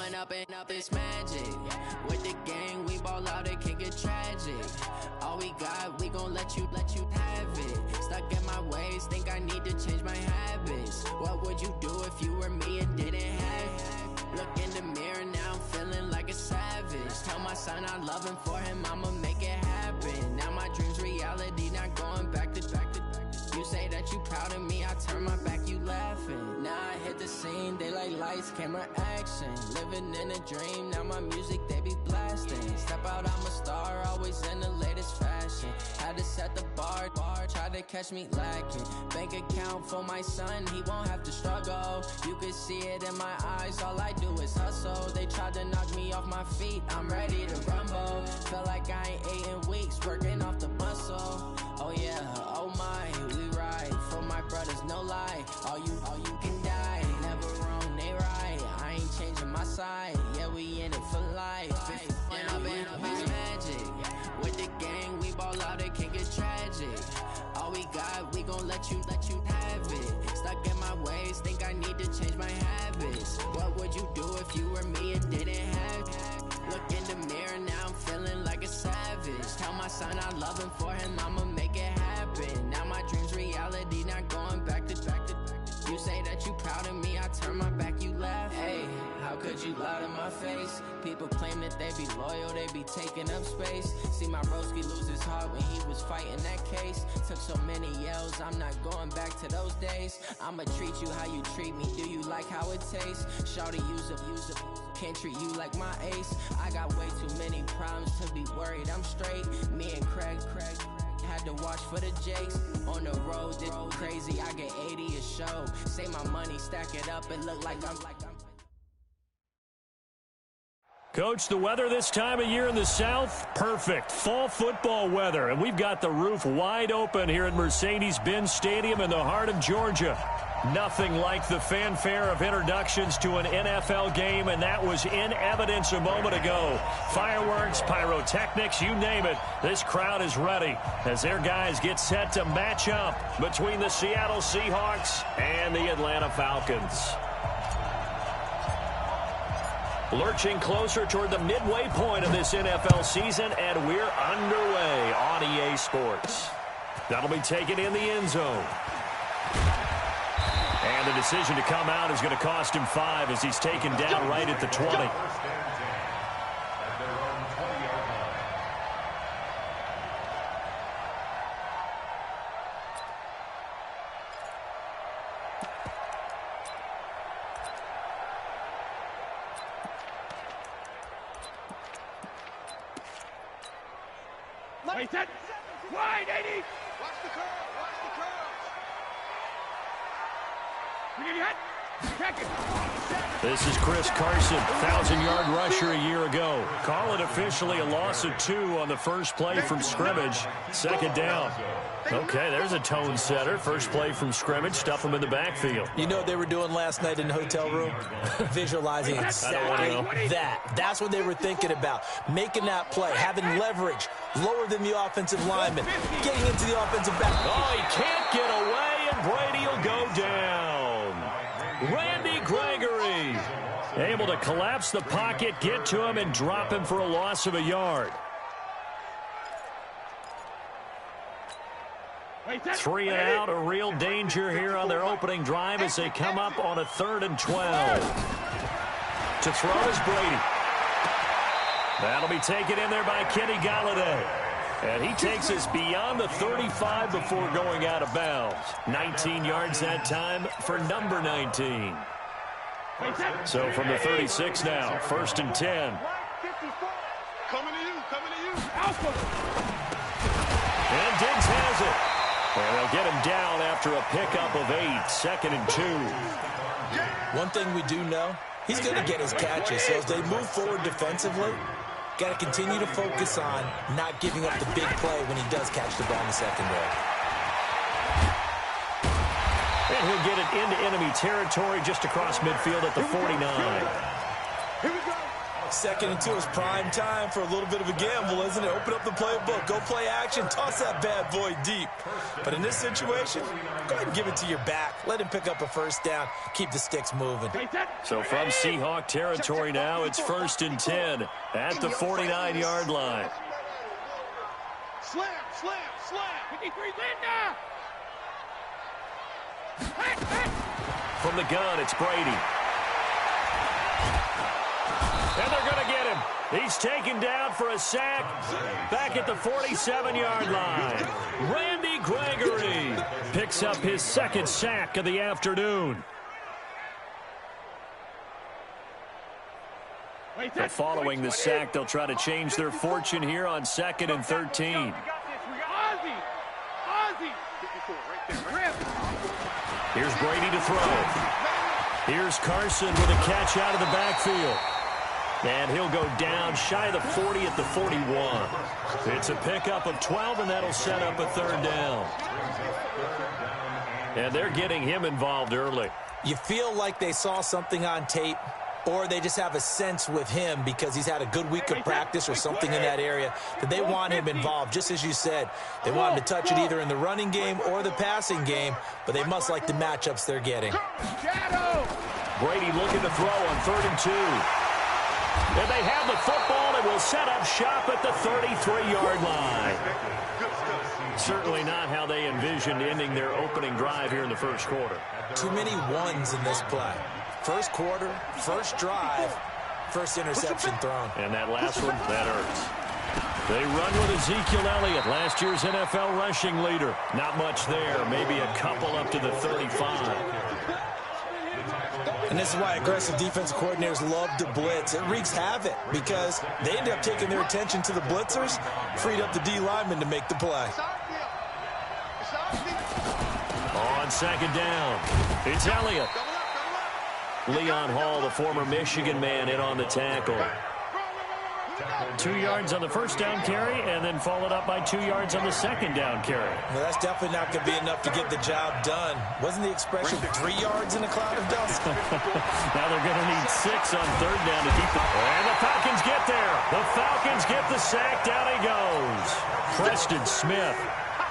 Growing up and up is magic. With the gang, we ball out, it can get tragic. All we got, we gon' let you have it. Stuck in my ways, think I need to change my habits. What would you do if you were me and didn't have it? Look in the mirror, now I'm feeling like a savage. Tell my son I love him, for him I'ma make it happen. Now my dream's reality, not going back to. You say that you proud of me, I turn my back, you laughing. Now I hit the scene, they like lights, camera, action. Living in a dream, now my music, they be blasting. Step out, I'm a star, always in the latest fashion. Had to set the bar, try to catch me lacking. Bank account for my son, he won't have to struggle. You can see it in my eyes, all I do is hustle. They tried to knock me off my feet, I'm ready to rumble. Felt like I ain't ate in weeks, working off the muscle. Oh yeah, oh my, we ride for my brothers, no lie. All you can die, never wrong, they right. I ain't changing my side, yeah, we in it for life. And up is magic. With the gang, we ball out, it can get tragic. All we got, we gon' let you have it. Stuck in my ways, think I need to change my habits. What would you do if you were me and didn't have it? Look in the mirror, now I'm feeling like a savage. Tell my son I love him, for him I'ma make it happen. Now my dream's reality, not going back to. You say that you proud of me, I turn my back, you laugh. Hey, how could you lie to my face? People claim that they be loyal, they be taking up space. See my broski lose his heart when he was fighting that case. Took so many yells, I'm not going back to those days. I'ma treat you how you treat me, do you like how it tastes? Shawty, use up, can't treat you like my ace. I got way too many problems to be worried, I'm straight. Me and Craig had to watch for the Jakes. On the road, it's crazy, I get 80 a show. Say my money, stack it up, it look like I'm Coach, the weather this time of year in the South, perfect. Fall football weather, and we've got the roof wide open here at Mercedes-Benz Stadium in the heart of Georgia. Nothing like the fanfare of introductions to an NFL game, and that was in evidence a moment ago. Fireworks, pyrotechnics, you name it. This crowd is ready as their guys get set to match up between the Seattle Seahawks and the Atlanta Falcons. Lurching closer toward the midway point of this NFL season, and we're underway on EA Sports. That'll be taken in the end zone. And the decision to come out is going to cost him 5 as he's taken down right at the 20. Wait, set. Wide, 80. Watch the curl. Watch the curl. This is Chris Carson, 1,000-yard rusher a year ago. Call it officially a loss of 2 on the first play from scrimmage. Second down. Okay, there's a tone setter. First play from scrimmage, stuff them in the backfield. You know what they were doing last night in the hotel room? Visualizing exactly that. That's what they were thinking about. Making that play, having leverage, lower than the offensive lineman, getting into the offensive back. Oh, he can't get away, and Brady will go down. Randy Gregory able to collapse the pocket, get to him, and drop him for a loss of a yard. 3 and out, a real danger here on their opening drive as they come up on a 3rd and 12. To throw is Brady. That'll be taken in there by Kenny Golladay. And he takes us beyond the 35 before going out of bounds. 19 yards that time for number 19. So from the 36 now, 1st and 10. Coming to you. And Diggs has it. And they'll get him down after a pickup of 8, 2nd and 2. One thing we do know, he's going to get his catches. So as they move forward defensively, got to continue to focus on not giving up the big play when he does catch the ball in the secondary. And he'll get it into enemy territory just across midfield at the 49. 2nd and 2 is prime time for a little bit of a gamble, isn't it? Open up the playbook, go play action, toss that bad boy deep. But in this situation, go ahead and give it to your back. Let him pick up a first down, keep the sticks moving. So from Seahawk territory now, it's 1st and 10 at the 49-yard line. Slam, slam, slam. 53, Linda. From the gun, it's Brady. And they're going to get him. He's taken down for a sack back at the 47-yard line. Randy Gregory picks up his 2nd sack of the afternoon. But following the sack, they'll try to change their fortune here on 2nd and 13. Here's Brady to throw. Here's Carson with a catch out of the backfield. And he'll go down shy of the 40 at the 41. It's a pickup of 12, and that'll set up a 3rd down. And they're getting him involved early. You feel like they saw something on tape, or they just have a sense with him because he's had a good week of practice or something in that area that they want him involved. Just as you said, they want him to touch it either in the running game or the passing game, but they must like the matchups they're getting. Brady looking to throw on 3rd and 2. And they have the football and will set up shop at the 33-yard line. Certainly not how they envisioned ending their opening drive here in the 1st quarter. Too many ones in this play. 1st quarter, 1st drive, 1st interception thrown. And that last one, that hurts. They run with Ezekiel Elliott, last year's NFL rushing leader. Not much there, maybe a couple up to the 35. And this is why aggressive defensive coordinators love to blitz. It wreaks havoc because they end up taking their attention to the blitzers, freed up the D lineman to make the play. On 2nd down, it's Elliott. Leon Hall, the former Michigan man, in on the tackle. 2 yards on the 1st down carry, and then followed up by 2 yards on the 2nd down carry. Well, that's definitely not going to be enough to get the job done. Wasn't the expression 3 yards in a cloud of dust? Now they're going to need 6 on 3rd down to keep the... And the Falcons get there. The Falcons get the sack. Down he goes. Preston Smith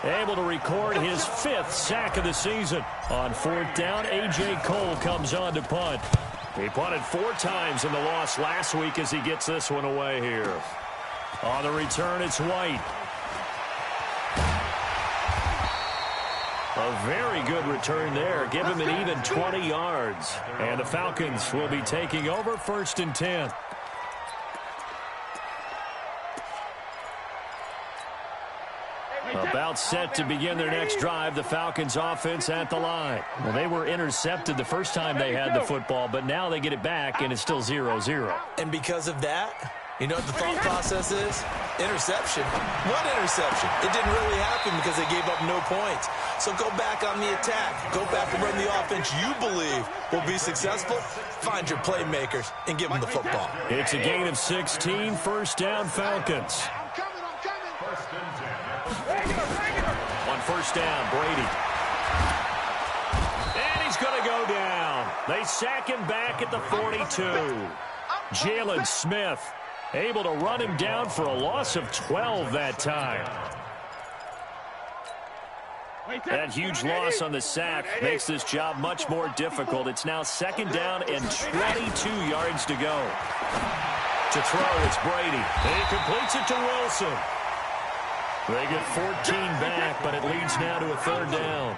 able to record his 5th sack of the season. On 4th down, A.J. Cole comes on to punt. He punted 4 times in the loss last week as he gets this one away here. On the return, it's White. A very good return there. Give him an even 20 yards. And the Falcons will be taking over 1st and 10. About set to begin their next drive, the Falcons offense at the line. Well, they were intercepted the first time they had the football, but now they get it back, and it's still 0-0. And because of that, you know what the thought process is? Interception. What interception? It didn't really happen because they gave up no points. So go back on the attack. Go back and run the offense you believe will be successful. Find your playmakers and give them the football. It's a gain of 16, 1st down Falcons. On 1st down, Brady. And he's going to go down. They sack him back at the 42. Jalen Smith able to run him down for a loss of 12 that time. That huge loss on the sack makes this job much more difficult. It's now 2nd down and 22 yards to go. To throw, it's Brady. And he completes it to Wilson. They get 14 back, but it leads now to a 3rd down.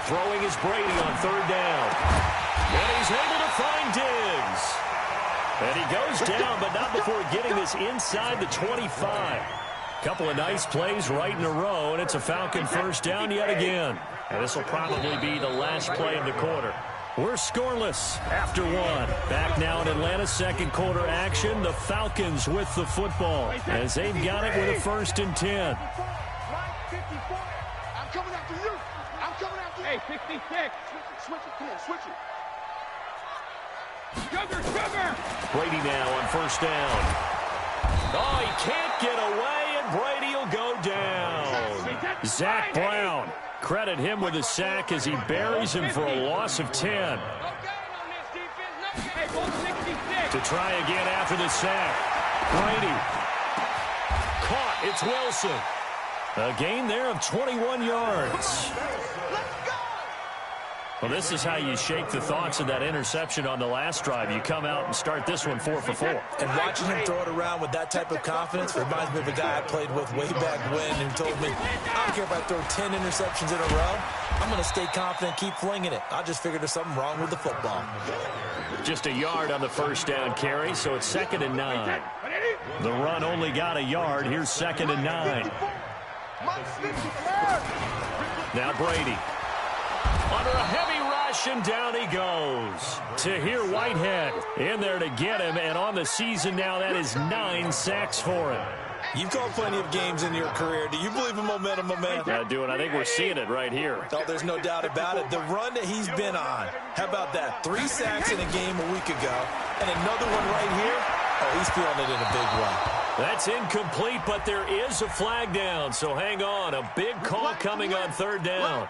Throwing is Brady on 3rd down. And he's able to find Diggs. And he goes down, but not before getting this inside the 25. Couple of nice plays right in a row, and it's a Falcon 1st down yet again. And this will probably be the last play of the quarter. We're scoreless after 1. Back now in Atlanta, 2nd quarter action. The Falcons with the football as they've got it with a 1st and 10. I'm coming after you. I'm coming after you. Hey, 66. Switch it. Come on, switch it. Sugar. Brady now on 1st down. Oh, he can't get away, and Brady will go down. Zach Brown credit him with a sack as he buries him for a loss of 10. To try again after the sack. Brady. Caught. It's Wilson. A gain there of 21 yards. Well, this is how you shake the thoughts of that interception on the last drive. You come out and start this one 4 for 4. And watching him throw it around with that type of confidence reminds me of a guy I played with way back when who told me, I don't care if I throw 10 interceptions in a row. I'm going to stay confident, keep flinging it. I just figured there's something wrong with the football. Just a yard on the first down carry, so it's 2nd and 9. The run only got a yard. Here's 2nd and 9. Now Brady. Under a heavy rush, and down he goes. Tahir Whitehead in there to get him, and on the season now, that is 9 sacks for him. You've called plenty of games in your career. Do you believe in momentum, my man? I do, and I think we're seeing it right here. Oh, there's no doubt about it. The run that he's been on, how about that? 3 sacks in a game a week ago, and another one right here. Oh, he's feeling it in a big way. That's incomplete, but there is a flag down, so hang on. A big call coming on 3rd down.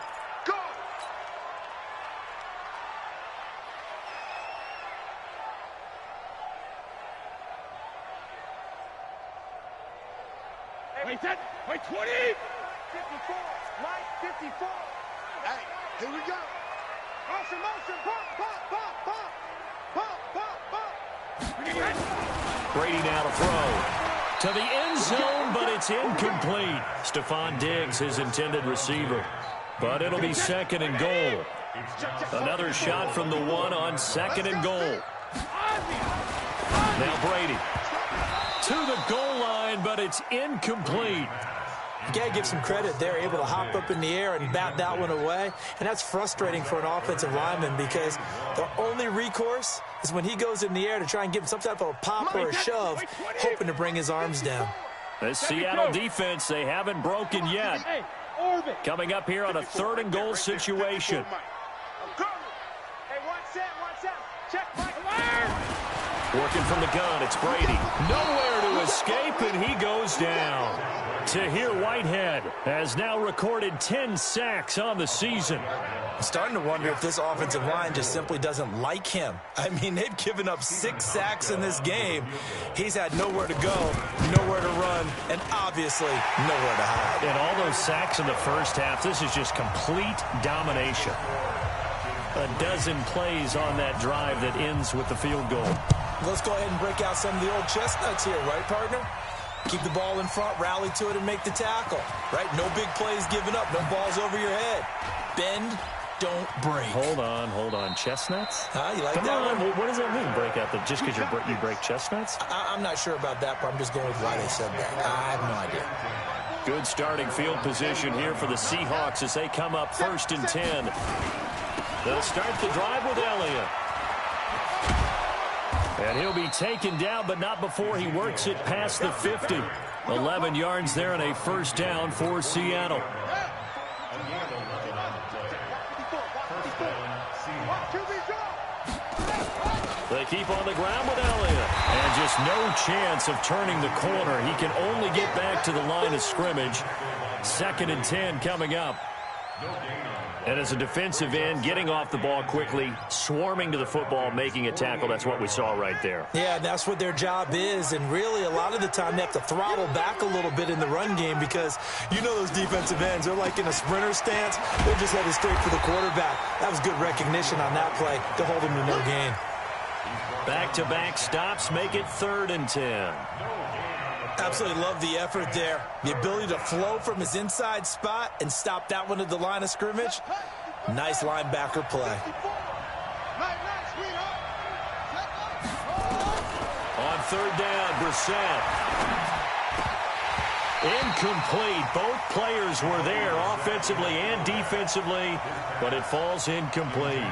Wait, 20! 54! Mike, 54! Hey, here we go! Motion, pop, pop, pop, pop! Pop, pop, pop! Brady now to throw. To the end zone, but it's incomplete. Stephon Diggs, his intended receiver. But it'll be 2nd and goal. Another shot from the 1 on 2nd and goal. Now Brady. To the goal line, but it's incomplete. You got to give some credit. They're able to hop up in the air and bat that one away. And that's frustrating for an offensive lineman because the only recourse is when he goes in the air to try and give him some type of a pop or a shove, hoping to bring his arms down. This Seattle defense, they haven't broken yet. Coming up here on a 3rd and goal situation. Working from the gun, it's Brady. Nowhere to escape, and he goes down. Tahir Whitehead has now recorded 10 sacks on the season. I'm starting to wonder if this offensive line just simply doesn't like him. I mean, they've given up 6 sacks in this game. He's had nowhere to go, nowhere to run, and obviously nowhere to hide. And all those sacks in the first half, this is just complete domination. A dozen plays on that drive that ends with the field goal. Let's go ahead and break out some of the old chestnuts here, right, partner? Keep the ball in front, rally to it, and make the tackle, right? No big plays given up, no balls over your head. Bend, don't break. Hold on. Chestnuts? You like Come that on. one? What does that mean, break out? Just because you break chestnuts? I'm not sure about that, but I'm just going with why they said that. I have no idea. Good starting field position here for the Seahawks as they come up 1st and 10. They'll start the drive with Elliott. And he'll be taken down, but not before he works it past the 50. 11 yards there and a 1st down for Seattle. They keep on the ground with Elliott. And just no chance of turning the corner. He can only get back to the line of scrimmage. 2nd and 10 coming up. And as a defensive end, getting off the ball quickly, swarming to the football, making a tackle, that's what we saw right there. Yeah, that's what their job is. And really, a lot of the time, they have to throttle back a little bit in the run game because you know those defensive ends, they're like in a sprinter stance. They're just headed straight for the quarterback. That was good recognition on that play to hold him to no gain. Back-to-back stops make it 3rd and 10. Absolutely love the effort there. The ability to flow from his inside spot and stop that one at the line of scrimmage. Nice linebacker play. On 3rd down, Brissett. Incomplete. Both players were there offensively and defensively, but it falls incomplete.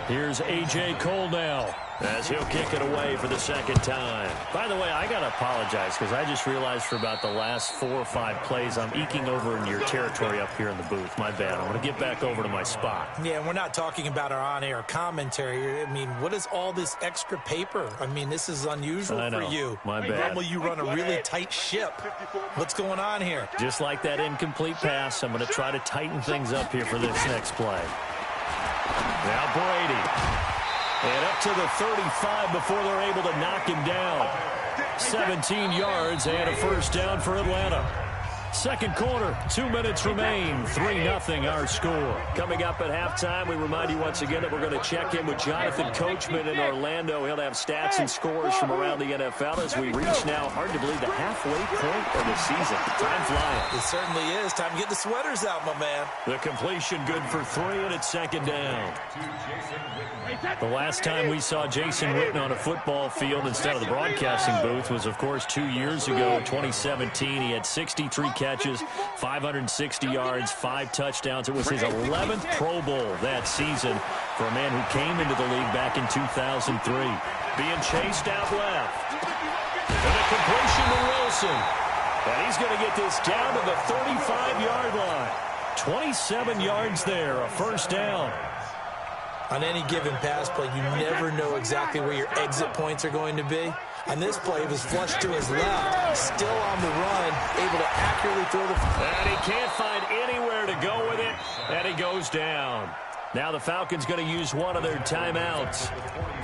Here's A.J. Cole now as he'll kick it away for the 2nd time. By the way, I got to apologize because I just realized for about the last 4 or 5 plays, I'm eking over into your territory up here in the booth. My bad. I'm going to get back over to my spot. Yeah, we're not talking about our on-air commentary. I mean, what is all this extra paper? I mean, this is unusual for you. My bad. Normally you run a really tight ship. What's going on here? Just like that incomplete pass, I'm going to try to tighten things up here for this next play. Now Brady. And up to the 35 before they're able to knock him down. 17 yards and a first down for Atlanta. Second quarter, 2 minutes remain. 3-0 our score. Coming up at halftime, we remind you once again that we're going to check in with Jonathan Coachman in Orlando. He'll have stats and scores from around the NFL as we reach now, hard to believe, the halfway point of the season. Time flying. It certainly is. Time to get the sweaters out, my man. The completion good for 3, and it's second down. The last time we saw Jason Witten on a football field instead of the broadcasting booth was, of course, 2 years ago, 2017. He had 63 catches, 560 yards, 5 touchdowns. It was his 11th Pro Bowl that season for a man who came into the league back in 2003. Being chased out left. And a completion to Wilson. And he's going to get this down to the 35-yard line. 27 yards there, a first down. On any given pass play, you never know exactly where your exit points are going to be. On this play, he was flushed to his left, still on the run, able to accurately throw the... And he can't find anywhere to go with it, and he goes down. Now the Falcons going to use one of their timeouts,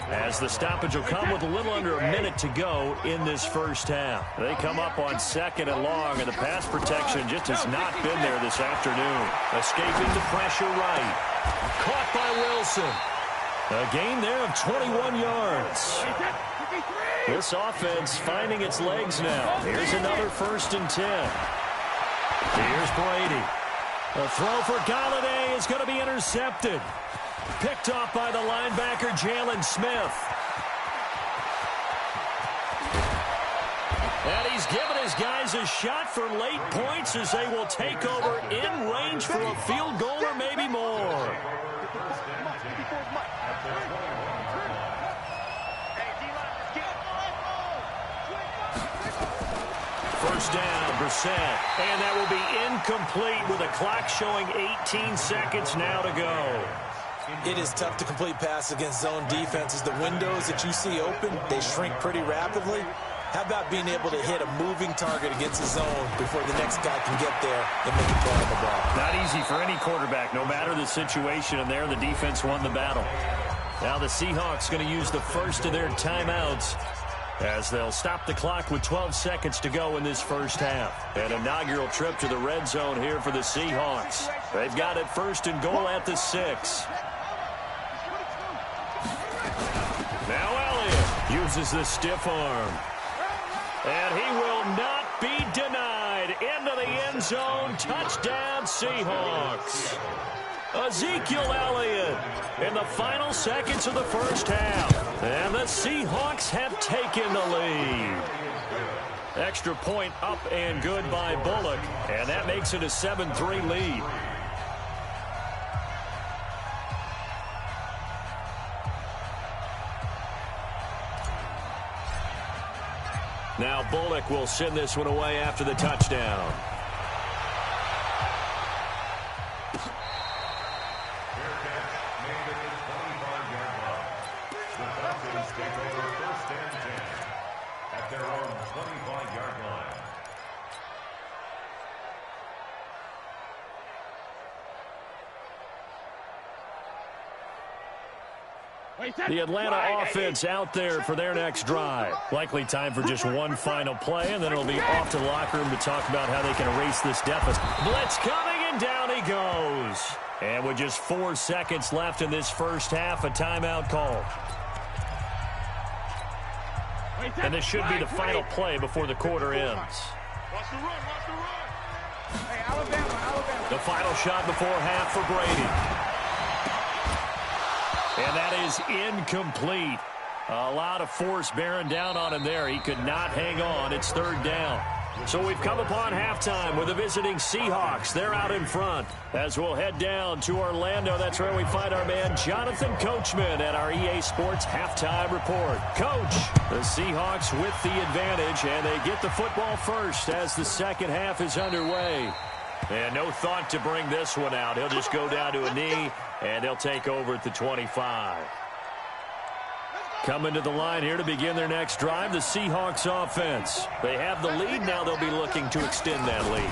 as the stoppage will come with a little under a minute to go in this first half. They come up on 2nd and long, and the pass protection just has not been there this afternoon. Escaping the pressure right. Caught by Wilson. A gain there of 21 yards. This offense finding its legs now. Here's another 1st and 10. Here's Brady. A throw for Galladay is going to be intercepted. Picked off by the linebacker, Jalen Smith. And he's given his guys a shot for late points as they will take over in range for a field goal or maybe more. First down, Brissett. And that will be incomplete with a clock showing 18 seconds now to go. It is tough to complete pass against zone defenses. The windows that you see open, they shrink pretty rapidly. How about being able to hit a moving target against the zone before the next guy can get there and make a play on the ball? Not easy for any quarterback, no matter the situation, and there the defense won the battle. Now the Seahawks going to use the first of their timeouts as they'll stop the clock with 12 seconds to go in this first half. An inaugural trip to the red zone here for the Seahawks. They've got it 1st and goal at the 6. Now Elliott uses the stiff arm. And he will not be denied. Into the end zone. Touchdown, Seahawks. Ezekiel Elliott in the final seconds of the first half. And the Seahawks have taken the lead. Extra point up and good by Bullock. And that makes it a 7-3 lead. Now Bullock will send this one away after the touchdown. At their own 25-yard line. The Atlanta offense out there for their next drive. Likely time for just one final play, and then it'll be off to the locker room to talk about how they can erase this deficit. Blitz coming, and down he goes. And with just 4 seconds left in this first half, a timeout call. And this should be the final play before the quarter ends. Watch the run, watch the run. Hey, Alabama. The final shot before half for Brady. And that is incomplete. A lot of force bearing down on him there. He could not hang on. It's 3rd down. So we've come upon halftime with the visiting Seahawks. They're out in front. As we'll head down to Orlando, that's where we find our man Jonathan Coachman at our EA Sports Halftime Report. Coach, the Seahawks with the advantage, and they get the football first as the second half is underway. And no thought to bring this one out. He'll just go down to a knee, and they'll take over at the 25. Coming to the line here to begin their next drive, the Seahawks offense. They have the lead. Now they'll be looking to extend that lead.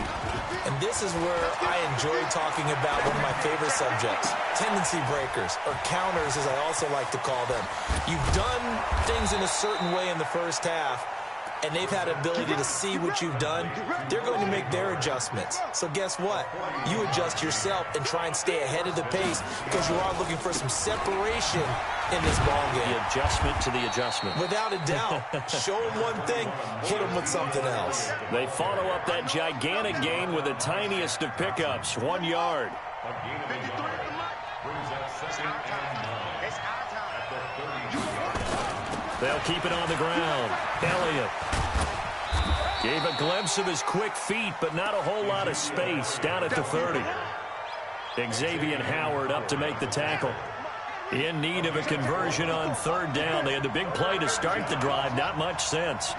And this is where I enjoy talking about one of my favorite subjects, tendency breakers, or counters as I also like to call them. You've done things in a certain way in the first half, and they've had the ability to see what you've done. They're going to make their adjustments. So guess what? You adjust yourself and try and stay ahead of the pace because you are looking for some separation in this ball game. The adjustment to the adjustment. Without a doubt. Show them one thing, hit them with something else. They follow up that gigantic gain with the tiniest of pickups, 1 yard. They'll keep it on the ground. Elliott gave a glimpse of his quick feet, but not a whole lot of space down at the 30. Xavier Howard up to make the tackle. In need of a conversion on third down. They had the big play to start the drive. Not much sense.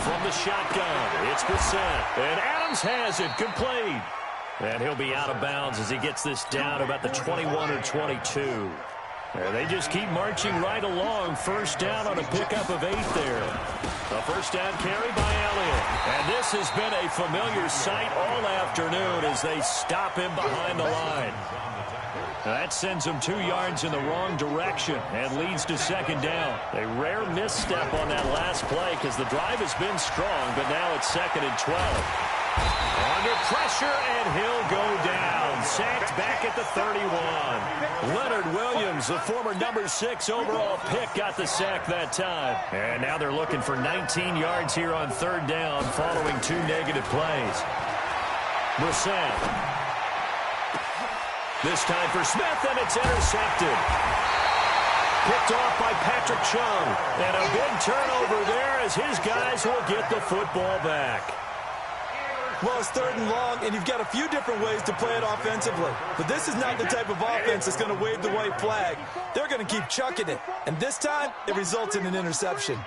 From the shotgun, it's Brissett. And Adams has it, complete. And he'll be out of bounds as he gets this down about the 21 or 22. And they just keep marching right along. First down on a pickup of 8 there. A first down carry by Elliott. And this has been a familiar sight all afternoon as they stop him behind the line. That sends them 2 yards in the wrong direction and leads to second down. A rare misstep on that last play because the drive has been strong, but now it's 2nd and 12. Under pressure, and he'll go down. Sacked back at the 31. Leonard Williams, the former number 6 overall pick, got the sack that time. And now they're looking for 19 yards here on third down following 2 negative plays. Brissett. This time for Smith, and it's intercepted. Picked off by Patrick Chung. And a big turnover there as his guys will get the football back. Well, it's 3rd and long, and you've got a few different ways to play it offensively. But this is not the type of offense that's going to wave the white flag. They're going to keep chucking it. And this time, it results in an interception.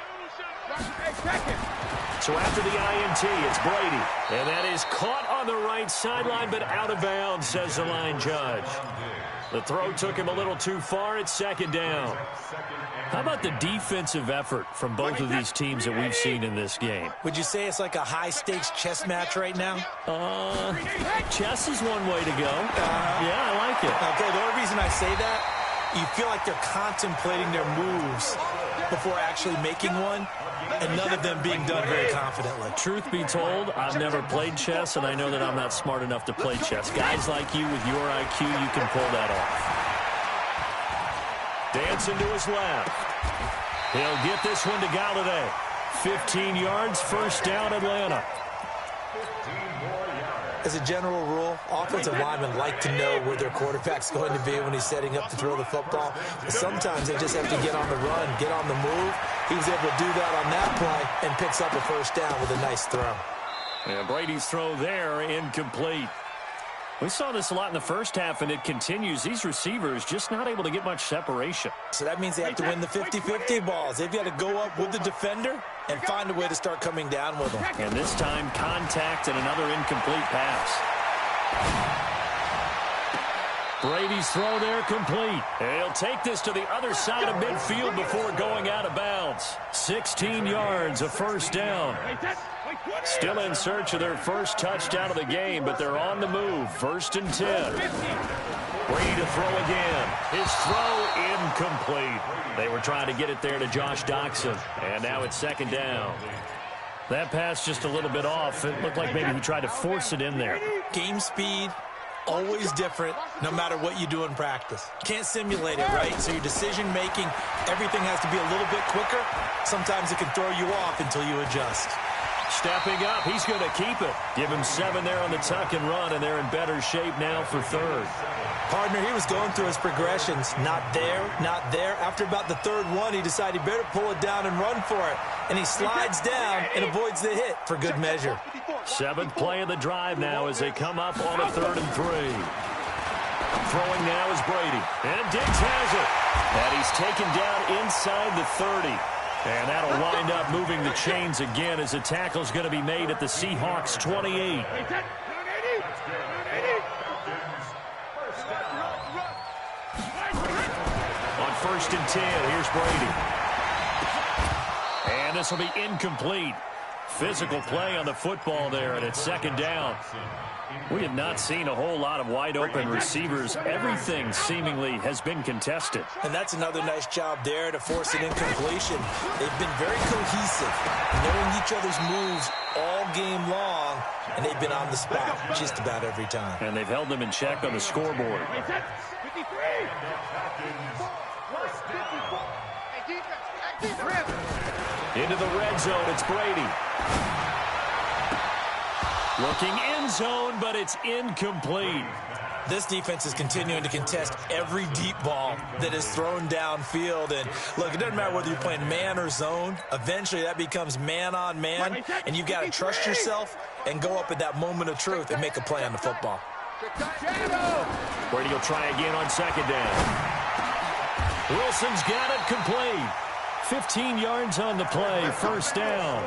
So after the INT, it's Brady. And that is caught on the right sideline, but out of bounds, says the line judge. The throw took him a little too far. It's 2nd down. How about the defensive effort from both of these teams that we've seen in this game? Would you say it's like a high-stakes chess match right now? Chess is one way to go. Yeah, I like it. Okay, the only reason I say that, you feel like they're contemplating their moves before actually making one, and none of them being done very confidently. Truth be told, I've never played chess, and I know that I'm not smart enough to play chess. Guys like you with your IQ, you can pull that off. Dancing to his left. He'll get this one to Galladay. 15 yards, first down, Atlanta. As a general rule, offensive linemen like to know where their quarterback's going to be when he's setting up to throw the football. But sometimes they just have to get on the run, get on the move. He was able to do that on that play and picks up a first down with a nice throw. And Brady's throw there, incomplete. We saw this a lot in the first half, and it continues. These receivers just not able to get much separation. So that means they have to win the 50-50 balls. They've got to go up with the defender and find a way to start coming down with them. And this time, contact and another incomplete pass. Brady's throw there complete. And he'll take this to the other side of midfield before going out of bounds. 16 yards, a first down. Still in search of their first touchdown of the game, but they're on the move. 1st and 10. Brady to throw again. His throw incomplete. They were trying to get it there to Josh Doxson, and now it's 2nd down. That pass just a little bit off. It looked like maybe he tried to force it in there. Game speed, always different, no matter what you do in practice. Can't simulate it, right? So your decision-making, everything has to be a little bit quicker. Sometimes it can throw you off until you adjust. Stepping up, he's going to keep it. Give him 7 there on the tuck and run, and they're in better shape now for 3rd. Partner, he was going through his progressions. Not there, not there. After about the 3rd one, he decided he better pull it down and run for it. And he slides down and avoids the hit for good measure. 7th play of the drive now as they come up on a 3rd and 3. Throwing now is Brady. And Diggs has it. And he's taken down inside the 30. And that'll wind up moving the chains again as the tackle's going to be made at the Seahawks 28. On 1st and 10. Here's Brady. And this will be incomplete. Physical play on the football there, and it's 2nd down. We have not seen a whole lot of wide-open receivers. Everything seemingly has been contested. And that's another nice job there to force an incompletion. They've been very cohesive, knowing each other's moves all game long, and they've been on the spot just about every time. And they've held them in check on the scoreboard. 53. Into the red zone, it's Brady. Looking end zone, but it's incomplete. This defense is continuing to contest every deep ball that is thrown downfield. And look, it doesn't matter whether you're playing man or zone. Eventually, that becomes man on man, and you've got to trust yourself and go up at that moment of truth and make a play on the football. Brady will try again on 2nd down. Wilson's got it complete. 15 yards on the play, 1st down.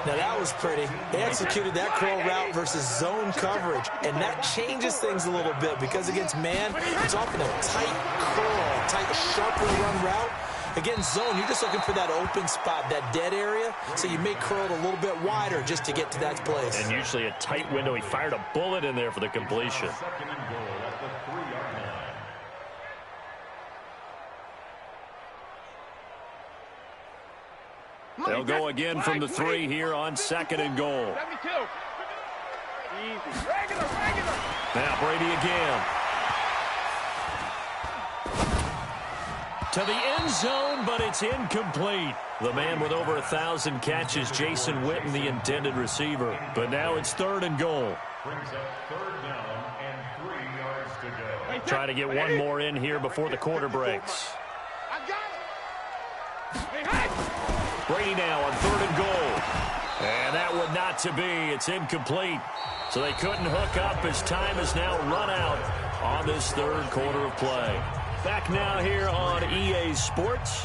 Now, that was pretty. They executed that curl route versus zone coverage, and that changes things a little bit because against man, it's often a tight curl, tight, sharply run route. Against zone, you're just looking for that open spot, that dead area, so you may curl it a little bit wider just to get to that place. And usually a tight window. He fired a bullet in there for the completion. 2nd and goal at the 3-yard line. They'll go again from the 3 here on 2nd and goal. 72. Easy. Regular. Now Brady again. To the end zone, but it's incomplete. The man with over 1,000 catches, Jason Witten, the intended receiver. But now it's 3rd and goal. Brings up 3rd down and 3 yards to go. Try to get one more in here before the quarter breaks. I got it. Brady now on 3rd and goal. And that would not to be. It's incomplete. So they couldn't hook up as time is now run out on this 3rd quarter of play. Back now here on EA Sports.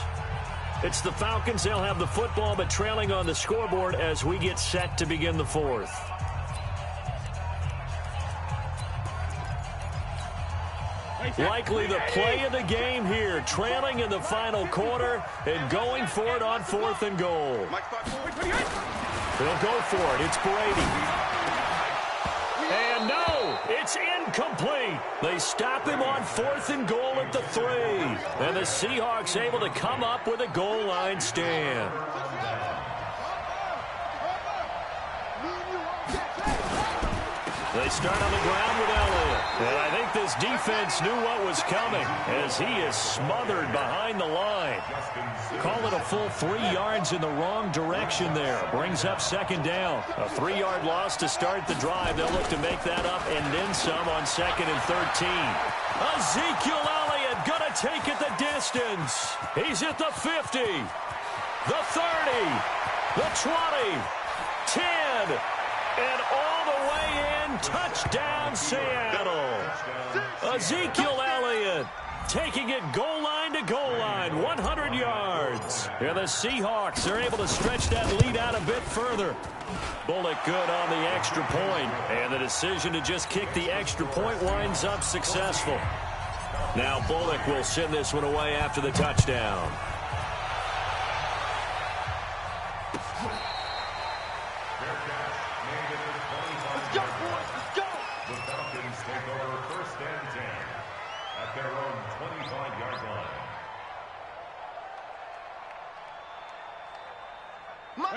It's the Falcons. They'll have the football, but trailing on the scoreboard as we get set to begin the 4th. Likely the play of the game here, trailing in the final quarter and going for it on 4th and goal. They'll go for it. It's Brady. And no, it's incomplete. They stop him on 4th and goal at the 3. And the Seahawks able to come up with a goal line stand. They start on the ground with Elliott. And I think this defense knew what was coming as he is smothered behind the line. Call it a full 3 yards in the wrong direction there. Brings up 2nd down. A 3-yard loss to start the drive. They'll look to make that up and then some on 2nd and 13. Ezekiel Elliott going to take it the distance. He's at the 50, the 30, the 20, 10, and all the way in. Touchdown, Seattle. Ezekiel Elliott taking it goal line to goal line, 100 yards. And the Seahawks are able to stretch that lead out a bit further. Bullock good on the extra point, and the decision to just kick the extra point winds up successful. Now Bullock will send this one away after the touchdown.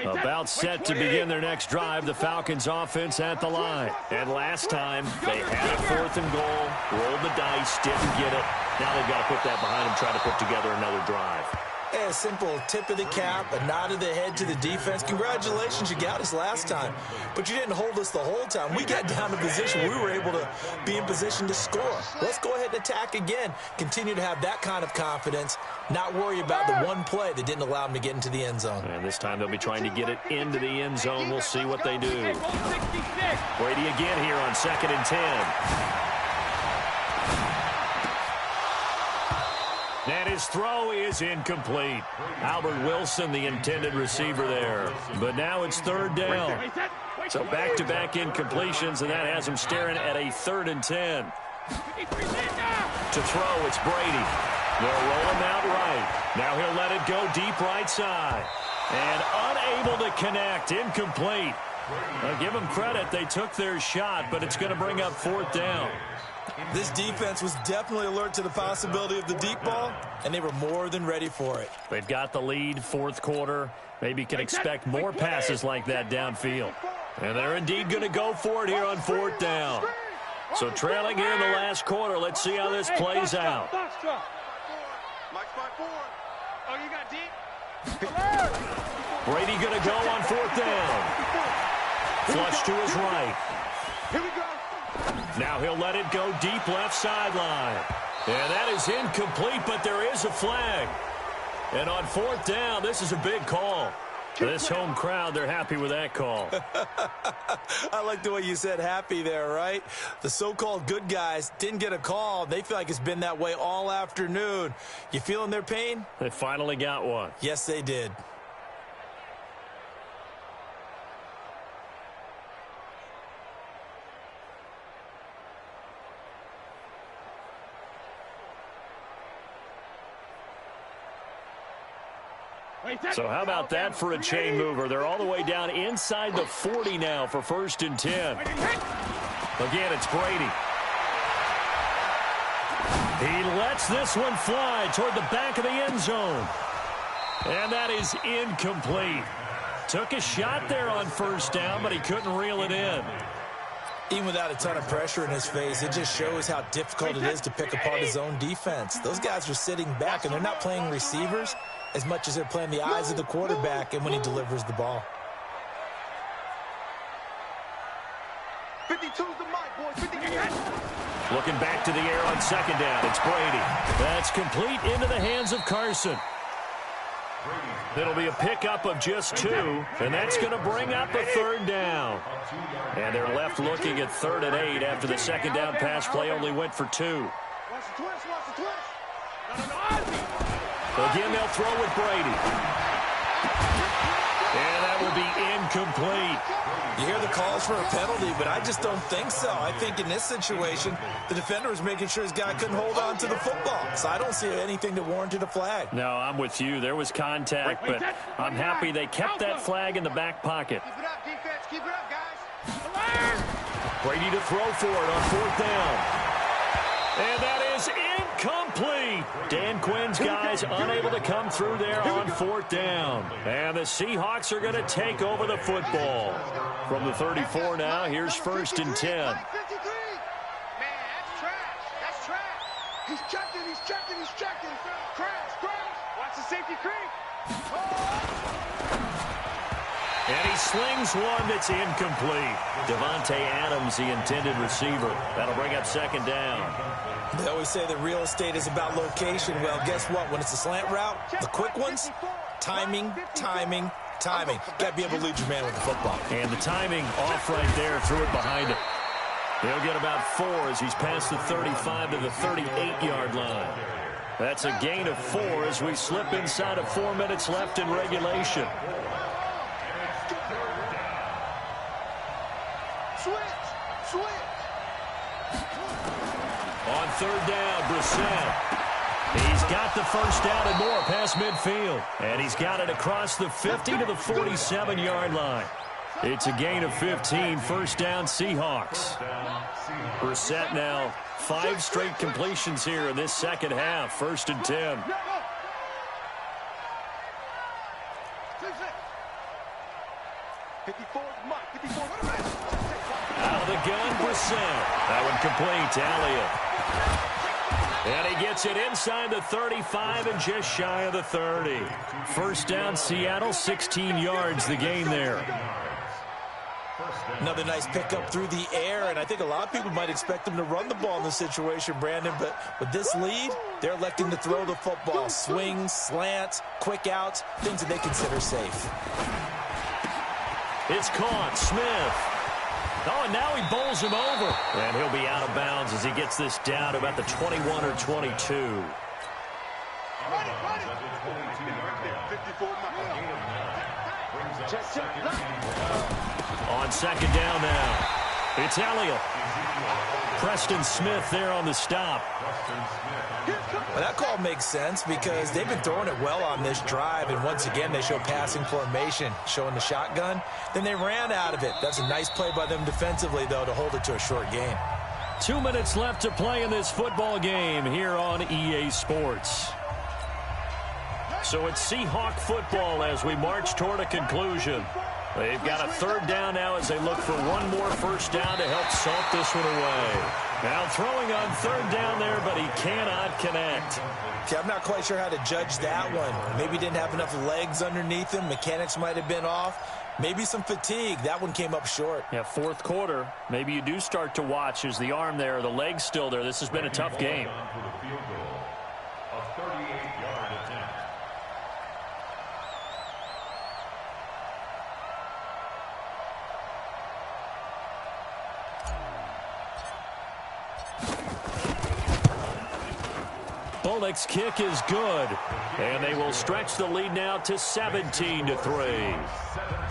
About set to begin their next drive, the Falcons offense at the line. And last time, they had a 4th and goal, rolled the dice, didn't get it. Now they've got to put that behind them, try to put together another drive. A simple tip of the cap, a nod of the head to the defense. Congratulations, you got us last time. But you didn't hold us the whole time. We got down to position. We were able to be in position to score. Let's go ahead and attack again. Continue to have that kind of confidence. Not worry about the one play that didn't allow them to get into the end zone. And this time they'll be trying to get it into the end zone. We'll see what they do. Brady again here on 2nd and 10. And his throw is incomplete. Albert Wilson, the intended receiver there. But now it's 3rd down. So back-to-back incompletions, and that has him staring at a 3rd and 10. To throw, it's Brady. They'll roll him out right. Now he'll let it go deep right side. And unable to connect. Incomplete. I'll give them credit. They took their shot, but it's going to bring up 4th down. This defense was definitely alert to the possibility of the deep ball, and they were more than ready for it. They've got the lead, 4th quarter. Maybe can expect more passes like that downfield. And they're indeed going to go for it here on 4th down. So trailing here in the last quarter. Let's see how this plays out. Brady going to go on 4th down. Flush to his right. Here we go. Now he'll let it go deep left sideline. And that is incomplete, but there is a flag. And on 4th down, this is a big call. This home crowd, they're happy with that call. I like the way you said happy there, right? The so-called good guys didn't get a call. They feel like it's been that way all afternoon. You feeling their pain? They finally got one. Yes, they did. So how about that for a chain mover? They're all the way down inside the 40 now for 1st and 10. Again, it's Brady. He lets this one fly toward the back of the end zone. And that is incomplete. Took a shot there on 1st down, but he couldn't reel it in. Even without a ton of pressure in his face, it just shows how difficult it is to pick apart his own defense. Those guys are sitting back, and they're not playing receivers as much as they're playing the eyes of the quarterback and when he delivers the ball. 52's the mic, boys. 52. Looking back to the air on 2nd down. It's Brady. That's complete into the hands of Carson. It'll be a pickup of just 2, and that's going to bring up a 3rd down. And they're left looking at 3rd and 8 after the 2nd down pass play only went for 2. Watch the twist, watch the twist. Again, they'll throw with Brady. And that will be incomplete. You hear the calls for a penalty, but I just don't think so. I think in this situation, the defender was making sure his guy couldn't hold on to the football. So I don't see anything that warranted a flag. No, I'm with you. There was contact, but I'm happy they kept that flag in the back pocket. Keep it up, defense. Keep it up, guys. Brady to throw for it on 4th down. And that is incomplete. Dan Quinn's guys unable to come through there on 4th down. And the Seahawks are going to take over the football. From the 34 now, here's 1st and 10. 53. Man, that's trash. That's trash. He's checking, he's checking, he's checking. Crash, crash. Watch the safety creep. And he slings one that's incomplete. Davante Adams, the intended receiver. That'll bring up 2nd down. They always say that real estate is about location. Well, guess what? When it's a slant route, the quick ones, timing, timing, timing. Got to be able to lead your man with the football. And the timing off right there, threw it behind him. He'll get about 4 as he's past the 35 to the 38-yard line. That's a gain of 4 as we slip inside of 4 minutes left in regulation. On 3rd down, Brissett. He's got the 1st down and more past midfield. And he's got it across the 50 to the 47-yard line. It's a gain of 15, 1st down Seahawks. Brissett now 5 straight completions here in this 2nd half, 1st and 10. Out of the gun, Brissett. That one complete to Elliott. And he gets it inside the 35 and just shy of the 30. 1st down, Seattle, 16 yards the gain there. Another nice pickup through the air, and I think a lot of people might expect them to run the ball in this situation, Brandon, but with this lead, they're electing to throw the football. Swings, slants, quick outs, things that they consider safe. It's caught. Smith. Oh, and now he bowls him over. And he'll be out of bounds as he gets this down to about the 21 or 22. On 2nd down now, it's Elliott. Preston Smith there on the stop. Well, that call makes sense because they've been throwing it well on this drive, and once again they show passing formation, showing the shotgun. Then they ran out of it. That's a nice play by them defensively, though, to hold it to a short game. 2 minutes left to play in this football game here on EA Sports. So it's Seahawk football as we march toward a conclusion. They've got a third down now as they look for one more first down to help salt this one away. Now throwing on third down there, but he cannot connect. Okay, I'm not quite sure how to judge that one. Maybe he didn't have enough legs underneath him. Mechanics might have been off. Maybe some fatigue. That one came up short. Yeah, fourth quarter. Maybe you do start to watch. Is the arm there, the leg's still there? This has been a tough game. A 38-yard attempt. Bullock's kick is good, and they will stretch the lead now to 17-3.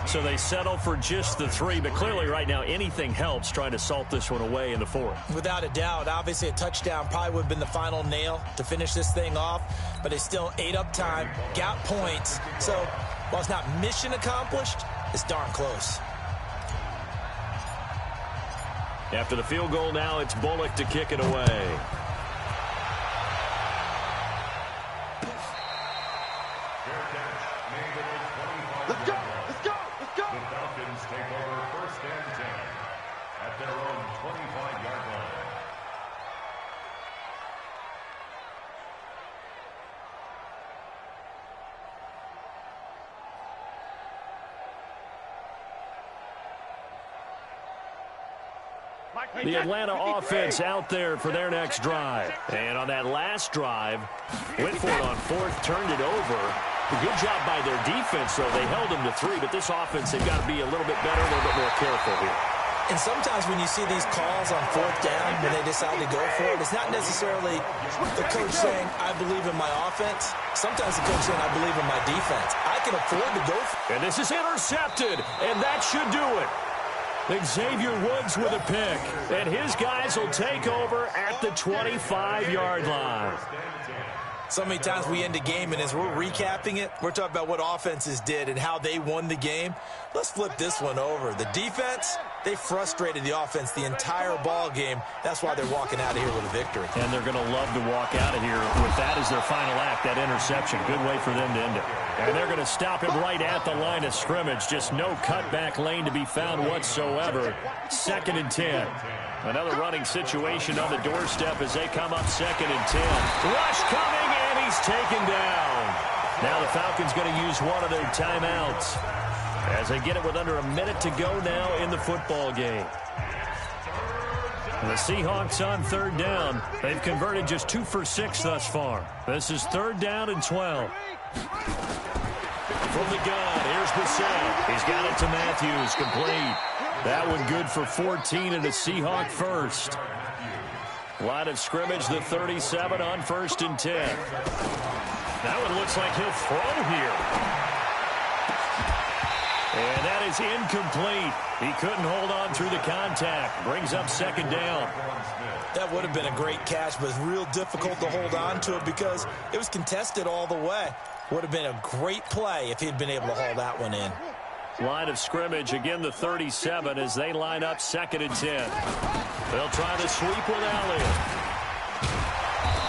So they settle for just the 3, but clearly right now anything helps trying to salt this one away in the fourth. Without a doubt, obviously a touchdown probably would have been the final nail to finish this thing off, but they still ate up time, got points. So while it's not mission accomplished, it's darn close. After the field goal now, it's Bullock to kick it away. Let's go! Let's go! Let's go! The Falcons take over first and 10 at their own 25-yard line. The Atlanta offense out there for their next drive. And on that last drive, went for it on fourth, turned it over. A good job by their defense, though. They held them to 3, but this offense, they've got to be a little bit better, a little bit more careful here. And sometimes when you see these calls on fourth down, when they decide to go for it, it's not necessarily the coach saying, I believe in my offense. Sometimes the coach saying, I believe in my defense. I can afford to go for it. And this is intercepted, and that should do it. Xavier Woods with a pick, and his guys will take over at the 25-yard line. So many times we end a game, and as we're recapping it, we're talking about what offenses did and how they won the game. Let's flip this one over. The defense, they frustrated the offense the entire ball game. That's why they're walking out of here with a victory. And they're going to love to walk out of here with that as their final act, that interception. Good way for them to end it. And they're going to stop him right at the line of scrimmage. Just no cutback lane to be found whatsoever. 2nd and 10. Another running situation on the doorstep as they come up 2nd and 10. Rush coming, and he's taken down. Now the Falcons going to use one of their timeouts as they get it with under a minute to go now in the football game. The Seahawks on third down. They've converted just 2 for 6 thus far. This is 3rd down and 12. From the gun, here's Bissett. He's got it to Matthews, complete. That one good for 14 and a Seahawk first. Line of scrimmage, the 37 on 1st and 10. That one looks like he'll throw here. And that is incomplete. He couldn't hold on through the contact. Brings up 2nd down. That would have been a great catch, but it's real difficult to hold on to it because it was contested all the way. Would have been a great play if he'd been able to haul that one in. Line of scrimmage, again the 37 as they line up 2nd and 10. They'll try the sweep with Elliott.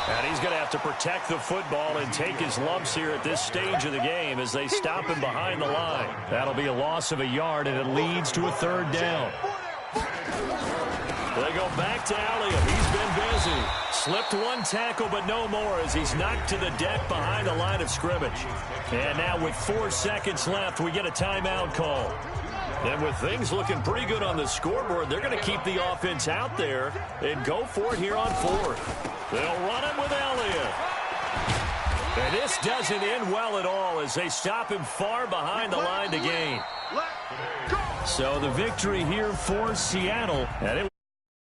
And he's going to have to protect the football and take his lumps here at this stage of the game as they stop him behind the line. That'll be a loss of a yard, and it leads to a 3rd down. They go back to Elliott. He's been busy. Slipped one tackle, but no more as he's knocked to the deck behind the line of scrimmage. And now with 4 seconds left, we get a timeout call. And with things looking pretty good on the scoreboard, they're going to keep the offense out there and go for it here on 4th. They'll run it with Elliott. And this doesn't end well at all as they stop him far behind the line to gain. So the victory here for Seattle. And it